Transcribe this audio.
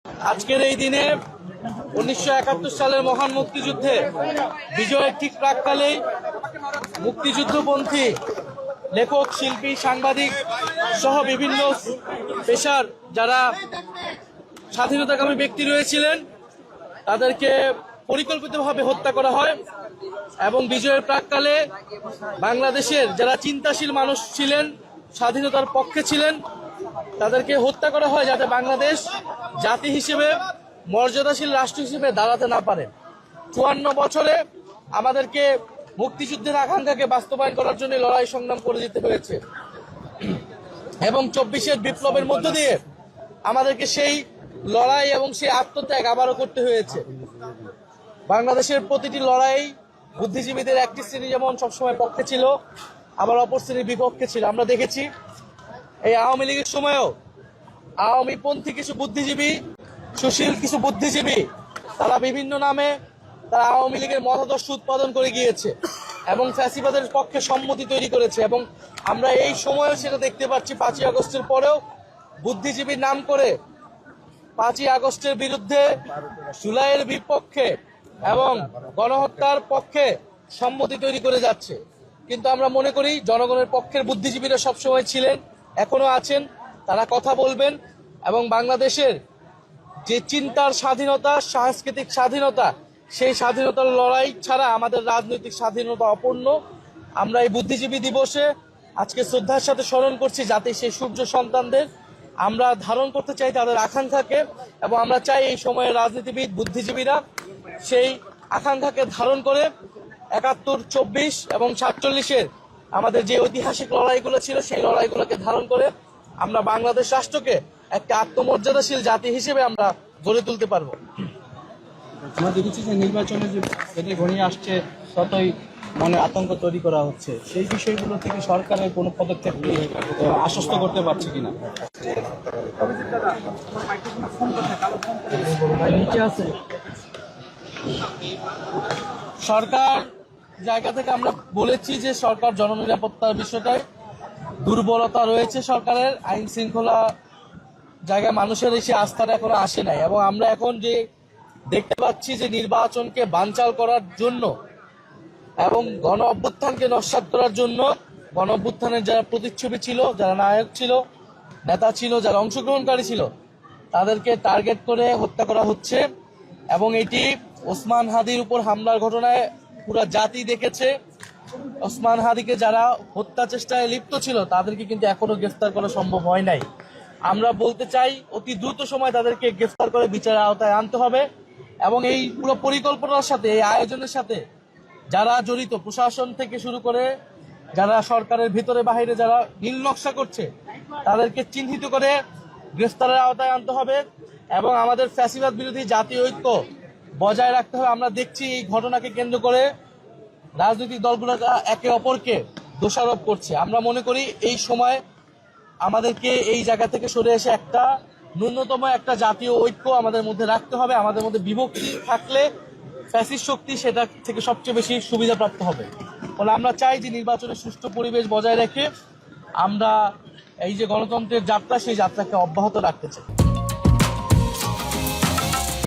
আজকের এই দিনে 1971 সালের মহান মুক্তিযুদ্ধে বিজয়ের ঠিক প্রাককালেই মুক্তিযুদ্ধপন্থী লেখক, শিল্পী, সাংবাদিক সহ বিভিন্ন পেশার যারা স্বাধীনতাকামী ব্যক্তি রয়েছিলেন তাদেরকে পরিকল্পিতভাবে হত্যা করা হয় এবং বিজয়ের প্রাককালে বাংলাদেশের যারা চিন্তাশীল মানুষ ছিলেন, স্বাধীনতার পক্ষে ছিলেন, তাদেরকে হত্যা করা হয় যাতে বাংলাদেশ জাতি হিসেবে মর্যাদাশীল রাষ্ট্র হিসেবে দাঁড়াতে না পারে। 54 বছরে আমাদেরকে মুক্তিযুদ্ধের আকাঙ্ক্ষাকে বাস্তবায়ন করার জন্য লড়াই সংগ্রাম করে যেতে হয়েছে এবং 24-এর বিপ্লবের মধ্য দিয়ে আমাদেরকে সেই লড়াই এবং সেই আত্মত্যাগ আবারও করতে হয়েছে। বাংলাদেশের প্রতিটি লড়াই বুদ্ধিজীবীদের একটি শ্রেণী যেমন সবসময় পক্ষে ছিল, আবার অপর শ্রেণীর বিপক্ষে ছিল। আমরা দেখেছি এই আওয়ামী লীগের সময়ও আওয়ামীপন্থী কিছু বুদ্ধিজীবী, সুশীল কিছু বুদ্ধিজীবী তারা বিভিন্ন নামে তারা আওয়ামী লীগের মতাদর্শ উৎপাদন করে গিয়েছে এবং ফ্যাসিবাদের পক্ষে সম্মতি তৈরি করেছে এবং আমরা এই সময়েও সেটা দেখতে পাচ্ছি। 5ই আগস্টের পরেও বুদ্ধিজীবীর নাম করে 5ই আগস্টের বিরুদ্ধে, জুলাইয়ের বিপক্ষে এবং গণহত্যার পক্ষে সম্মতি তৈরি করে যাচ্ছে। কিন্তু আমরা মনে করি জনগণের পক্ষের বুদ্ধিজীবীরা সবসময় ছিলেন, এখনো আছেন, তারা কথা বলবেন এবং বাংলাদেশের যে চিন্তার স্বাধীনতা, সাংস্কৃতিক স্বাধীনতা, সেই স্বাধীনতার লড়াই ছাড়া আমাদের রাজনৈতিক স্বাধীনতা অপূর্ণ। আমরা এই বুদ্ধিজীবী দিবসে আজকে শ্রদ্ধার সাথে স্মরণ করছি যাতে সেই সূর্য সন্তানদের আমরা ধারণ করতে চাই তাদের আকাঙ্ক্ষাকে, এবং আমরা চাই এই সময়ের রাজনীতিবিদ বুদ্ধিজীবীরা সেই আকাঙ্ক্ষাকে ধারণ করে 71, 24 এবং 47-এর আমাদের যে ঐতিহাসিক লড়াইগুলো ছিল সেই লড়াইগুলোকে ধারণ করে আমরা বাংলাদেশ রাষ্ট্রকে একটা আত্মমর্যাদাশীল জাতি হিসেবে আমরা গড়ে তুলতে পারবো। আমরা দেখেছি যে নির্বাচনে যে ঘনিয়ে আসছে ততই মনে আতঙ্ক তৈরি করা হচ্ছে, সেই বিষয়গুলো থেকে সরকারের কোনো পদক্ষেপ আশ্বস্ত করতে পারছে কিনা? সরকার জায়গা থেকে আমরা বলেছি যে সরকার জননিরাপত্তার বিষয়টায় দুর্বলতা রয়েছে, সরকারের আইন শৃঙ্খলা জায়গায় মানুষের এসে আস্থাটা এখনো আসে নাই এবং আমরা এখন যে দেখতে পাচ্ছি যে নির্বাচনকে বানচাল করার জন্য এবং গণ অভ্যুত্থানকে নস্যাৎ করার জন্য গণ অভ্যুত্থানের যারা প্রতিচ্ছবি ছিল, যারা নায়ক ছিল, নেতা ছিল, যারা অংশগ্রহণকারী ছিল, তাদেরকে টার্গেট করে হত্যা করা হচ্ছে এবং এটি ওসমান হাদির উপর হামলার ঘটনায় পুরো জাতি দেখেছে। ওসমান হাদিকে যারা হত্যা চেষ্টায় লিপ্ত ছিল তাদেরকে কিন্তু এখনো গ্রেফতার করা সম্ভব হয় নাই। আমরা বলতে চাই অতি দ্রুত সময় তাদেরকে গ্রেফতার করে বিচারের আওতায় আনতে হবে এবং এই পুরো পরিকল্পনার সাথে, এই আয়োজনের সাথে যারা জড়িত, প্রশাসন থেকে শুরু করে যারা সরকারের ভিতরে বাহিরে যারা নীল নকশা করছে তাদেরকে চিহ্নিত করে গ্রেফতারের আওতায় আনতে হবে এবং আমাদের ফ্যাসিবাদ বিরোধী জাতীয় ঐক্য বজায় রাখতে হবে। আমরা দেখছি এই ঘটনাকে কেন্দ্র করে রাজনৈতিক দলগুলো একে অপরকে দোষারোপ করছে। আমরা মনে করি এই সময় আমাদেরকে এই জায়গা থেকে সরে এসে একটা ন্যূনতম একটা জাতীয় ঐক্য আমাদের মধ্যে রাখতে হবে। আমাদের মধ্যে বিভক্তি থাকলে ফ্যাসিস্ট শক্তি সেটা থেকে সবচেয়ে বেশি সুবিধাপ্রাপ্ত হবে। ফলে আমরা চাই যে নির্বাচনের সুষ্ঠু পরিবেশ বজায় রেখে আমরা এই যে গণতন্ত্রের যাত্রা, সেই যাত্রাকে অব্যাহত রাখতে চাই।